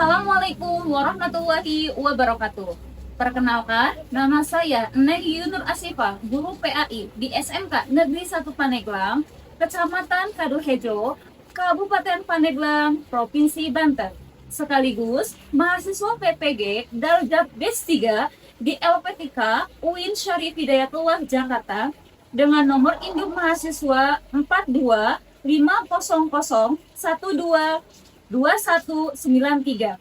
Assalamualaikum warahmatullahi wabarakatuh. Perkenalkan, nama saya Neng Yunur Asifah, guru PAI di SMK Negeri 1 Pandeglang, Kecamatan Kaduhejo, Kabupaten Pandeglang, Provinsi Banten. Sekaligus mahasiswa PPG Daljab D3 di LPTK UIN Syarif Hidayatullah Jakarta dengan nomor induk mahasiswa 425001229193.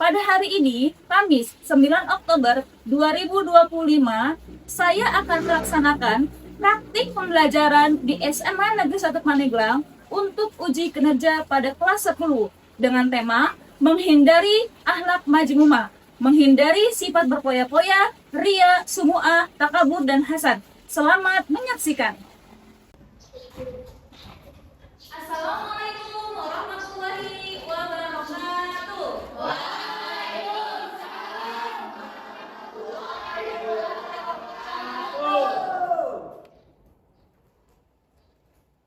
Pada hari ini, Kamis 9 Oktober 2025, saya akan melaksanakan praktik pembelajaran di SMA Negeri 1 Pandeglang untuk uji kinerja pada kelas 10 dengan tema menghindari akhlak majmumah, menghindari sifat berpoya-poya, ria, sumu'ah, takabur, dan hasad. Selamat menyaksikan. Assalamualaikum warahmatullahi wabarakatuh.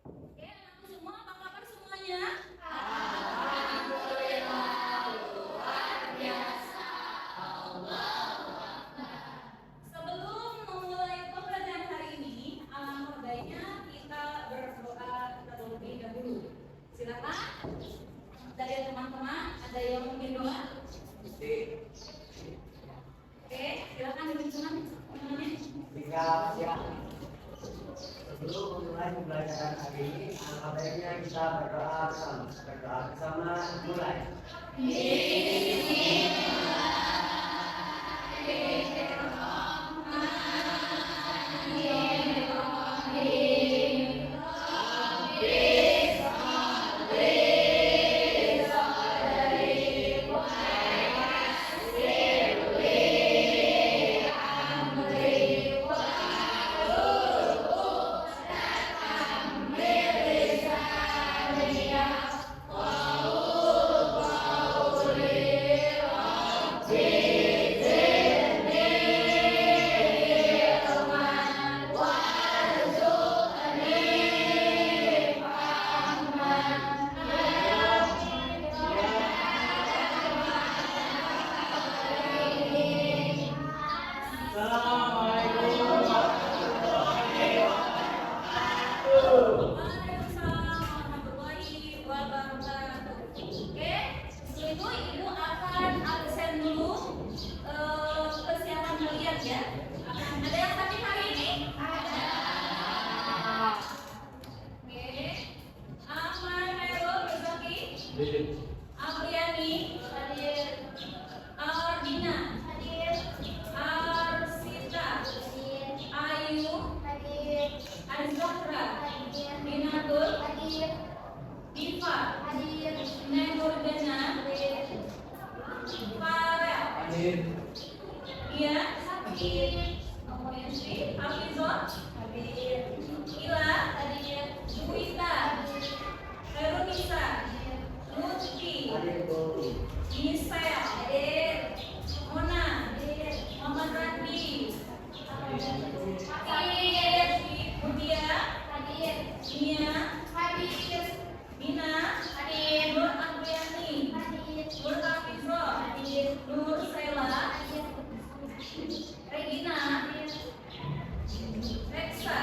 Oke, anak semua, apa kabar semuanya? Sebelum memulai pembelajaran hari ini, alangkah baiknya kita berdoa terlebih dahulu. Silakan. Dari teman-teman, ada yang mungkin doa? Oke, silakan teman-teman. Sebelum memulai pembelajaran hari ini, alangkah baiknya kita berdoa bersama. Mulai. Apriani, Ardina, Arsita, Ayu, Azahra, Minatul, Diva, Nengurdana, Farel, Ia, Hafizah, Ila, Juwita, Herunisa, Lutfi, Nisel, Mona, Muhammad Randi, Budia, Nia, Bina, Nur Apriani, Nur Hafizah, Nur Sela, Regina, Reksa,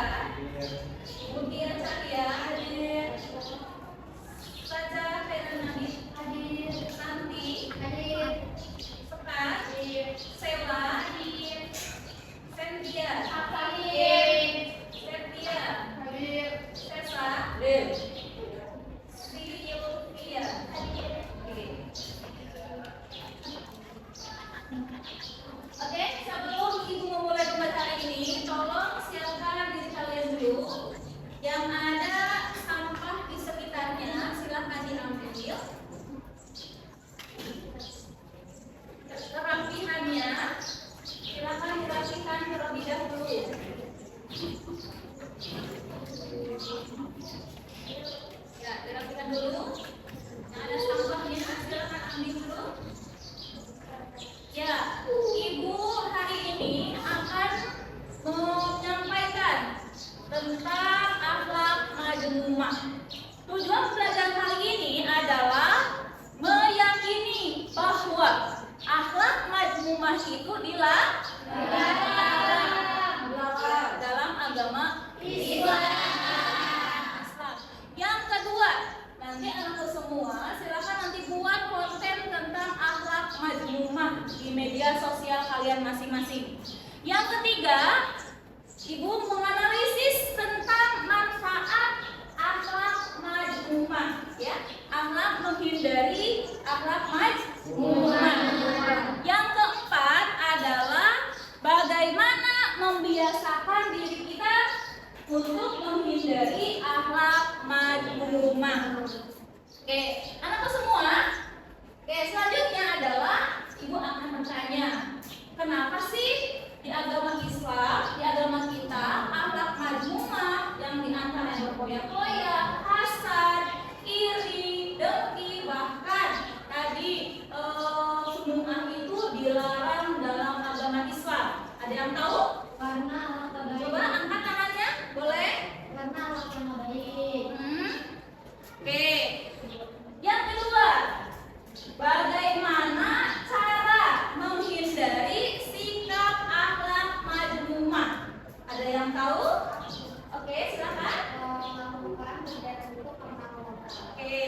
Budia Calia, Saja Fernandi, Santi, Sekar, Sela, Sentia, Setia, Sesa, Silvia. Oke, sebelum ibu memulai pembelajaran ini, tolong siapkan diri kalian dulu. Yang ada sampah di sekitarnya, silahkan diambil. Kerapihannya, silahkan dirapikan terlebih dahulu. Ya, dirapikan dulu. Yang ada sampahnya, silahkan ambil dulu. Ya, ibu hari ini akan menyampaikan tentang akhlak majmumah. Tujuan pelajaran hari ini adalah meyakini bahwa itu dalam agama Islam. Yang kedua, nanti anakku semua silakan nanti buat konten tentang akhlak majmumah di media sosial kalian masing-masing. Yang ketiga, Ibu menganalisis tentang manfaat akhlak majmumah, ya. Akhlak menghindari akhlak majmumah. Yang keempat adalah bagaimana membiasakan diri kita untuk menghindari akhlak majmumah. Oke, anakku semua. Oke, selanjutnya adalah Ibu akan bertanya, kenapa sih di agama Islam, di agama kita, akhlak majmumah yang diantaranya berkoyak-koyak, hasad, iri, dengki, bahkan tadi sumu'ah itu dilarang dalam agama Islam. Ada yang tahu? Karena alat terbaik. Coba angkat tangannya, boleh? Karena alat yang baik. Oke. Yang kedua, bagaimana cara menghindari sikap akhlak majmumah? Ada yang tahu? Oke, silakan. Melakukan kegiatan itu karena Allah. Oke,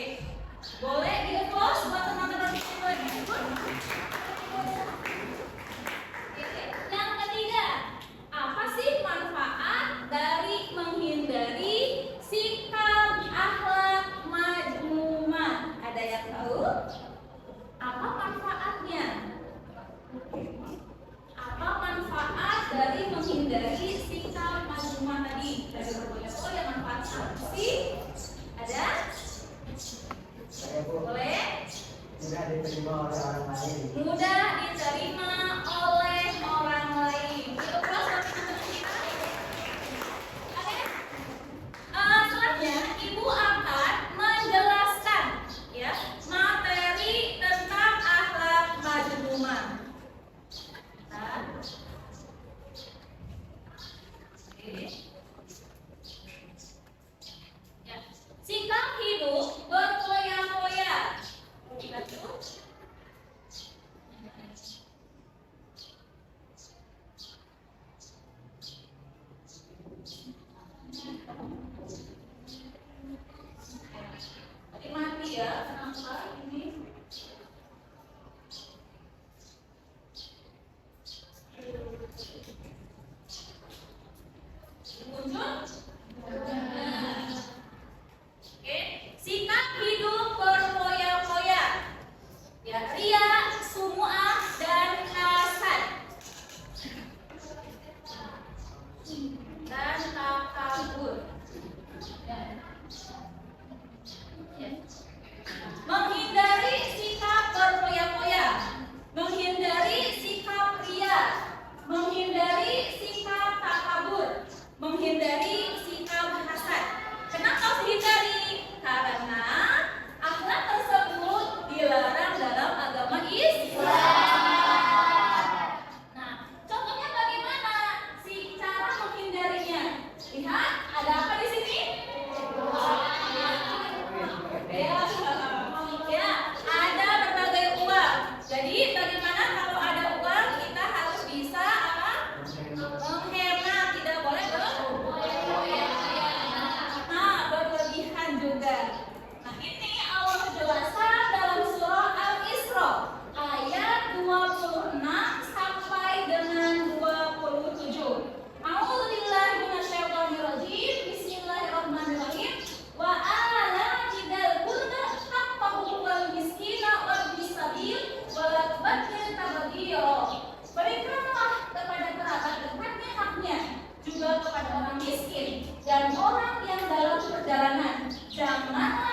boleh di-close buat teman-teman di sini. Yang ketiga, apa sih manfaat dari menghindari sikap akhlak majmumah? Ada yang tahu? Apa manfaatnya? Apa manfaat dari menghindari sikap majmumah tadi? Dari berkoyak-koyak manfaatnya apa sih? Ada? Boleh? Mudah diterima oleh orang lain. Mudah diterima oleh orang lain. Itu plus teman-teman kita. Oke. Selanjutnya Ibu akan menjelaskan, ya, materi tentang akhlak majmumah. Oke. Ya. Sikap hidup berkoyak-koyak. Mati ya, kenapa ini? Muncul? Oke, sikap hidup berkoyak-koyak, ya, ria, sumu'ah, dan hasad, dan takabur. Menghindari sikap berkoyak-koyak, menghindari sikap ria, menghindari sikap takabur, menghindari sikap hasad. Kenapa dihindari? Karena akhlak tersebut dilarang dalam agama Islam. Nah, contohnya bagaimana sih cara menghindarinya? Lihat, ada apa di sini? Ya, ada berbagai uang. Jadi bagaimana kalau ada uang kita harus bisa apa? Menghemat, tidak boleh berlebihan juga. Nah, ini Allah jelaskan dalam surah Al-Isra ayat 26 sampai dengan 27. A'udzubillahi minasyaitonirrajim. Bismillahirrahmanirrahim. Wa ala tidal qurba haqqahu wal miskina wal bisabil wal tubadzir tabdzira. Berikanlah kepada kerabat dekatnya haknya, juga kepada orang miskin dan orang yang dalam perjalanan. Janganlah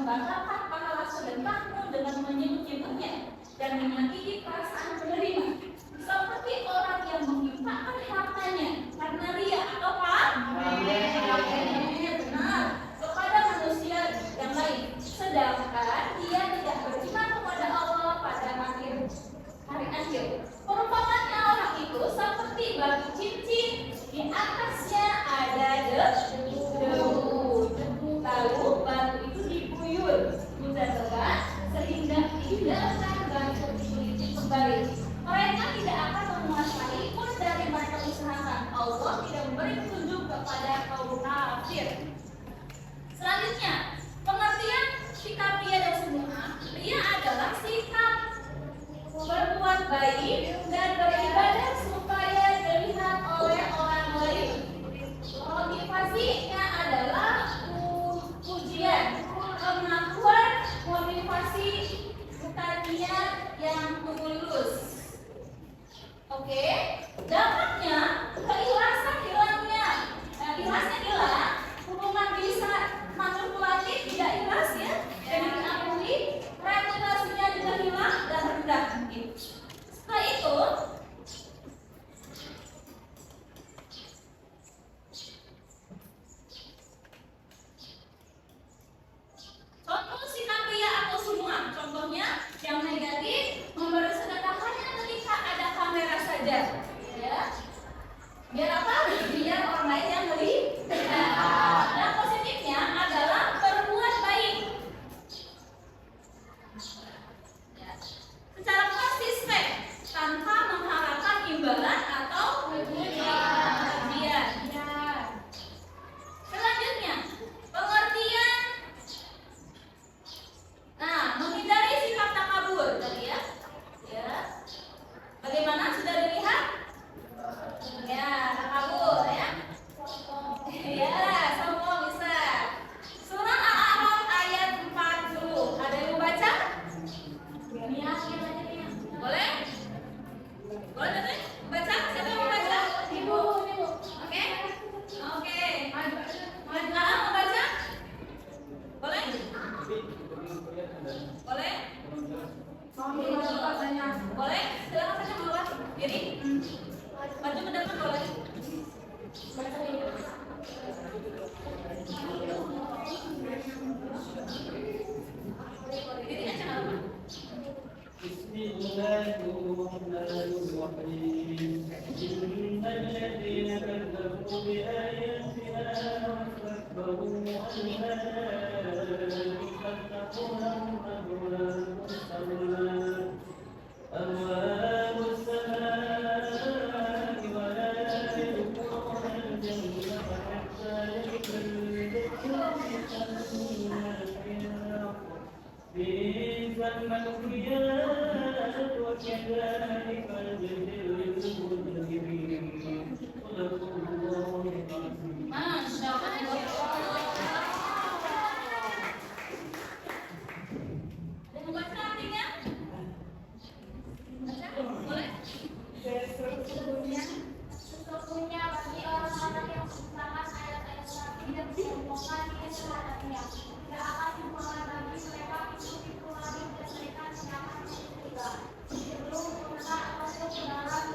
membanggakan pahala sedekahmu dengan menyebut-nyebutnya dan menyakiti perasaan penerima, seperti orang yang menginfakkan hartanya karena ria atau benar kepada manusia yang lain, sedangkan dia tidak beriman kepada Allah pada hari akhir. Perumpamannya orang itu seperti batu cincin, di atasnya ada debu. Lalu batu itu diguyur hujan lebat sehingga tidak akan batu itu kembali. Mereka tidak akan menguasai pun dari mereka usahakan. Allah tidak memberi petunjuk kepada kaum kafir. Selanjutnya, pengertian sikap ria dan sum'ah. Ria adalah sikap berbuat baik dan beribadah supaya dilihat oleh orang lain. Motivasinya adalah pujian, pengakuan, motivasi bukan niat yang tulus. Oke, dampaknya keikhlasan hilangnya. Ikhlasnya hilang, hubungan bisa manipulatif tidak ikhlas ya, jadi diakui, reputasinya juga hilang dan rendah mungkin. Setelah itu, contoh sikap ria atau sum'ah. Contohnya yang negatif, memberi sedekah hanya ketika ada kamera saja, ya. Biar apa? Biar orang lain yang melihat. Nah, positifnya adalah berbuat baik. Ya. Secara konsisten tanpa mengharapkan imbalan atau pujian. Selanjutnya, pengertian. Nah, menghindari sikap takabur tadi ya. Ya. Bagaimana sudah dilihat? Ya, takabur ya. Ya, semua bisa. Surah Al-A'raf ayat 40. Ada yang mau baca? Boleh? Boleh tadi? Baca? Siapa yang mau baca? Ibu. Oke? Oke. Nah, mau baca? Boleh? Boleh? Boleh? Silakan saja bawah. Jadi, maju ke depan boleh. Jadi aja nggak apa. Bismillahirrahmanirrahim. Innal ladzina kadzdzabu bi ayatina wastakbaru anha fattaqulahum أبواب السماء ولا يدخلون الجنة حتى يدخلوا بئس المثويات وكذلك نجزي المجرمين صدق الله العظيم. Masya Allah. Ada yang baca artinya? Baca? Boleh? Sesungguhnya bagi orang-orang yang menciptakan ayat-ayat Nabi dan menyombongkan diri terhadapnya, tidak akan menghadapi mereka itu lagi dan mereka tidak akan juga. Sebelum mereka masuk ke dalam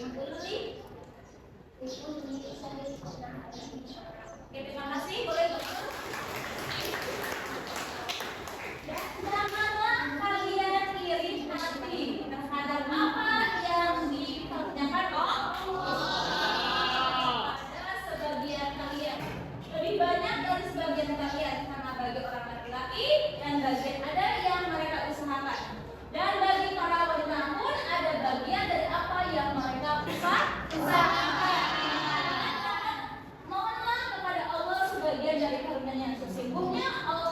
Oke, terima kasih. Boleh duduk. Janganlah kalian iri hati terhadap apa yang diperkenankan Allah pada sebagian kalian. Lebih banyak dari sebagian kalian karena bagi orang laki-laki dan bagian ada yang mereka usahakan. Dan bagi para wanita pun ada bagian dari apa yang mereka usahakan. Mohonlah kepada Allah sebagian dari karunia-Nya. Sesungguhnya Allah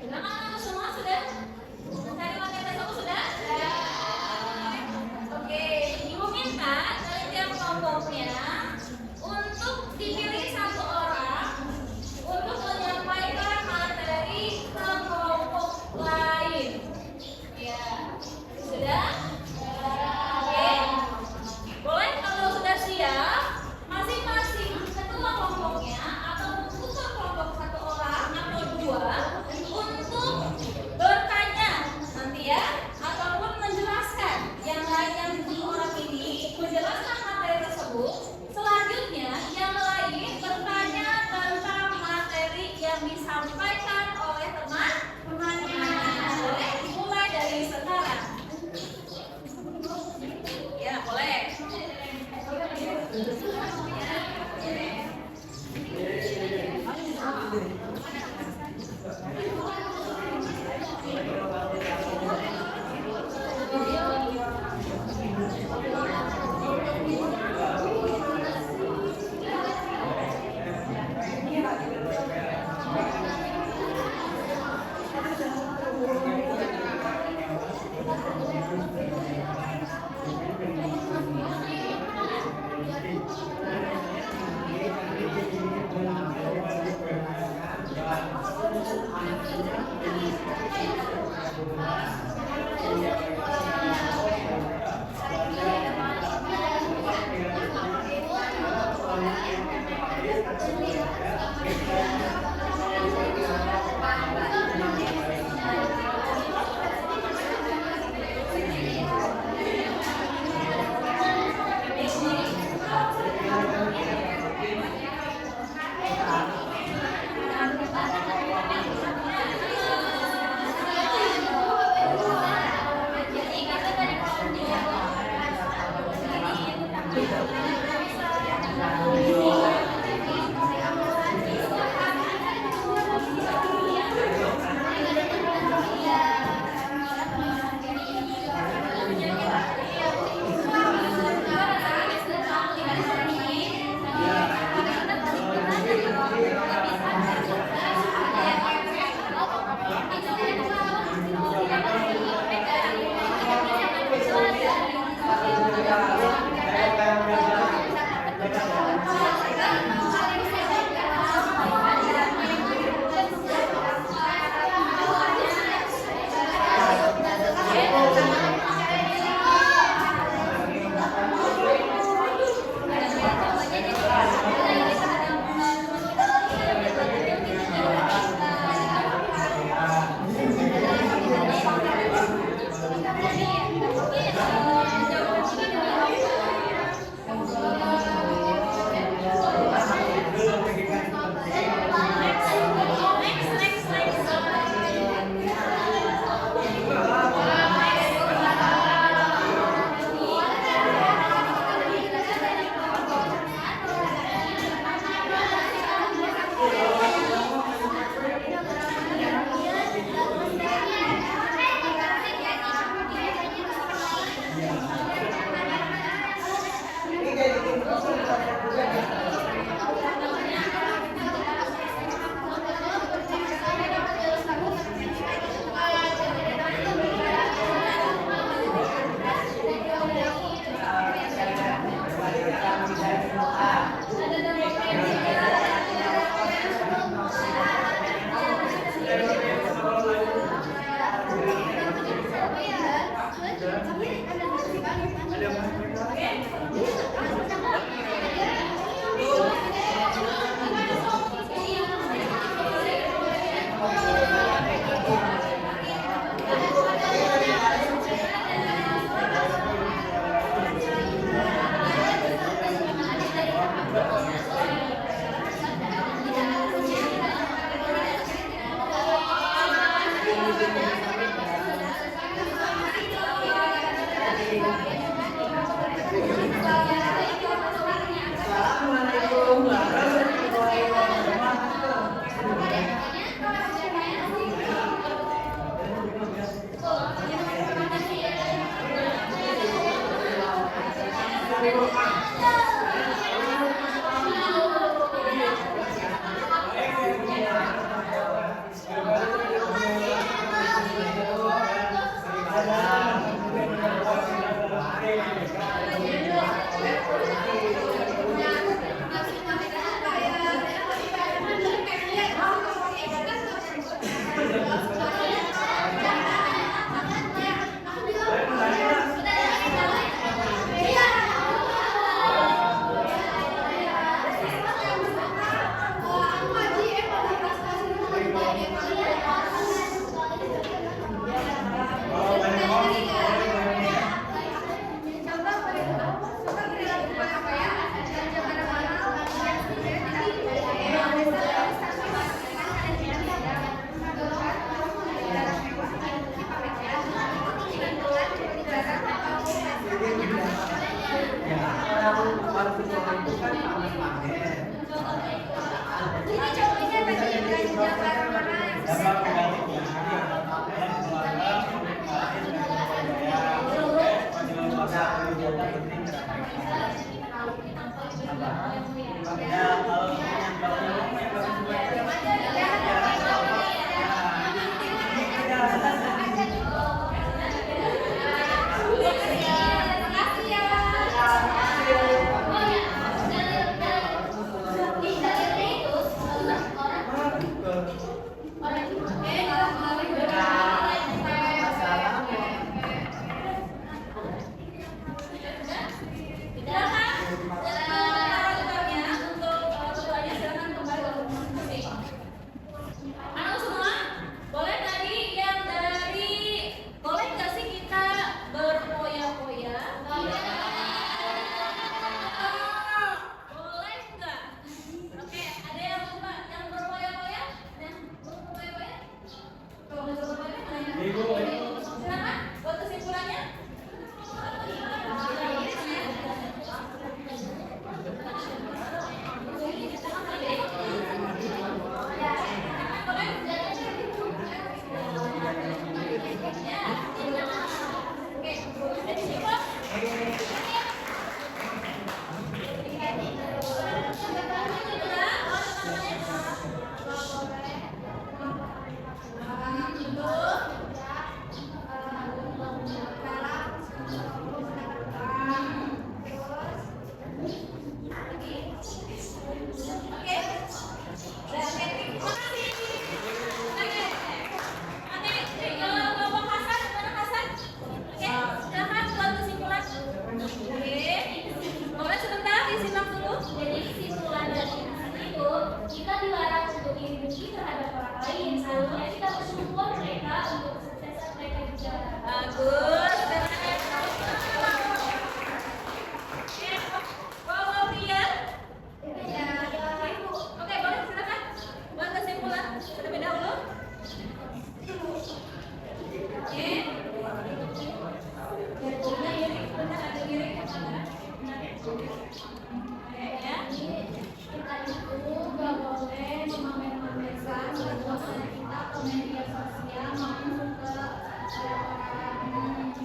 Anak-anak semua sudah? Cari materi tersebut sudah? Oke, Ibu minta dari tiap kelompoknya untuk dipilih satu orang untuk menyampaikan materi ke kelompok lain. Ya, sudah? Oke. Boleh kalau sudah siap, masing-masing ketua kelompoknya atau ketua kelompok satu orang atau dua untuk bertanya nanti ya, ataupun menjelaskan yang orang ini menjelaskan materi tersebut. Selanjutnya yang lain bertanya tentang materi yang disampaikan oleh teman-temannya. Boleh dimulai dari sekarang. Ya, boleh. Anak semua, boleh tadi yang dari, boleh nggak sih kita berpoya-poya? Boleh nggak? Oke, ada yang lupa yang berpoya-poya? Berpoya-poya? Kalau nggak berpoya-poya, silakan buat kesimpulannya. Jadi kesimpulan dari kisah itu, kita dilarang untuk iri dengki terhadap orang lain. Seharusnya kita bersyukur mereka untuk kesuksesan mereka juga. Bagus. Wow, Ria. Oke, boleh silakan. Buat kesimpulan terlebih dahulu. Oke. Bentar, ada diri ke kamera. Ya. Kita itu gak boleh memamer-pamerkan kekuasaan kita ke media sosial maupun ke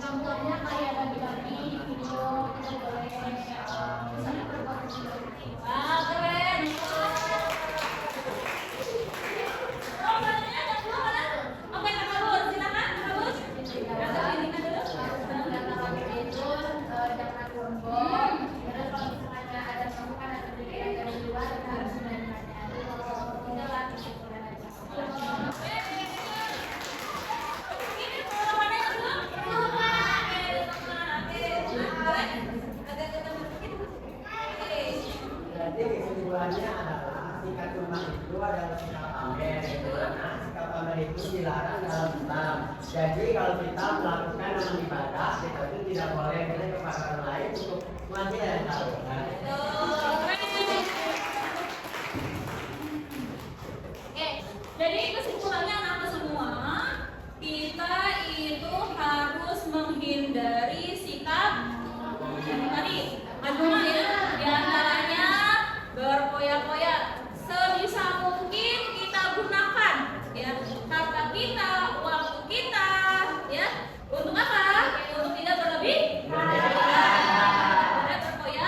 contohnya kayak bagi-bagi video kita boleh misalnya berbuat seperti itu. Wah, keren. Oh, badannya ada dua mana? Oke, Kak Kabur, silakan, Kak Kabur. Kata ini kan dulu. Jangan pakai itu, jangan sombong. Terus kalau misalnya ada masukan atau kritik dari luar, kita harus menerimanya. Kita latih kesimpulan aja. Ini pengalamannya yang dulu? Oke, boleh? Agak ketemu sedikit. Oke. Jadi kesimpulannya adalah sikap rumah itu adalah sikap pamer, karena sikap pamer itu dilarang dalam Islam. Jadi kalau kita melakukan amal ibadah, kita itu tidak boleh melihat kepada orang lain untuk mati dan tahu. Oke, jadi kesimpulannya anak semua, kita itu harus menghindari sikap tadi agama ya, diantaranya berpoya-poya. Sebisa mungkin kita gunakan ya harta kita, waktu kita ya untuk apa? Untuk tidak berlebih. Tidak berpoya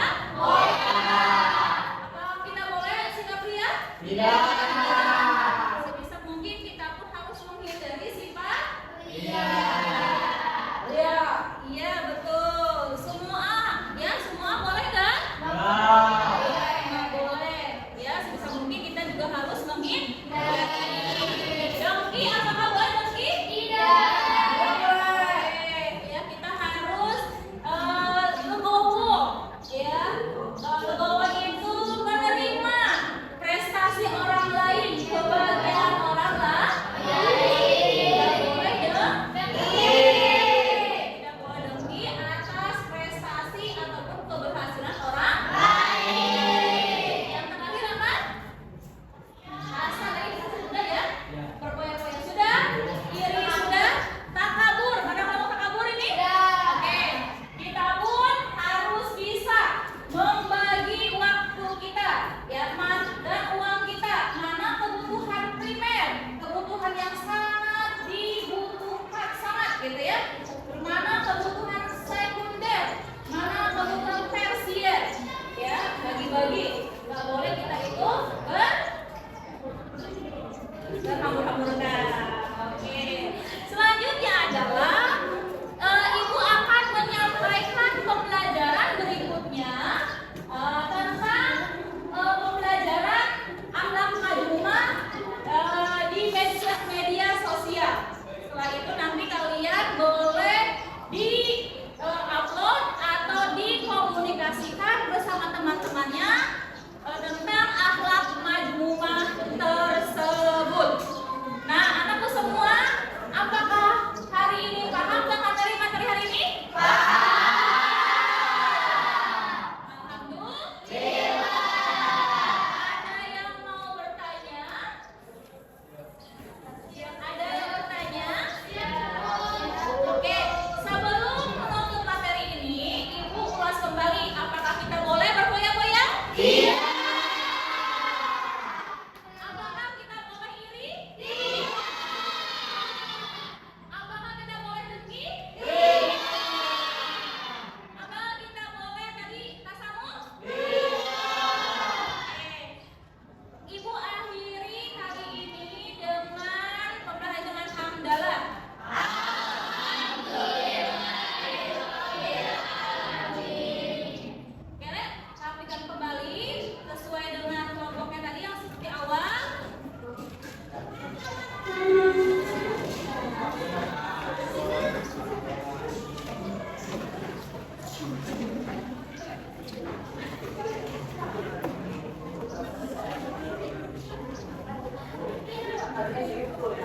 Oke,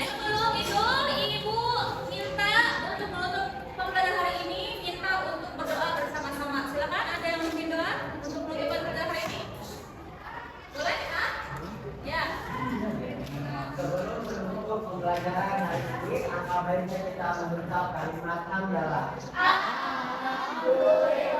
sebelum itu Ibu minta untuk menutup pembelajaran hari ini, minta untuk berdoa bersama-sama. Silakan, ada yang memimpin doa untuk menutup pembelajaran hari ini? Boleh? Hah? Ya. Sebelum menutup pembelajaran hari ini, angka baiknya kita mengucap kalimat hamdalah. Alhamdulillah.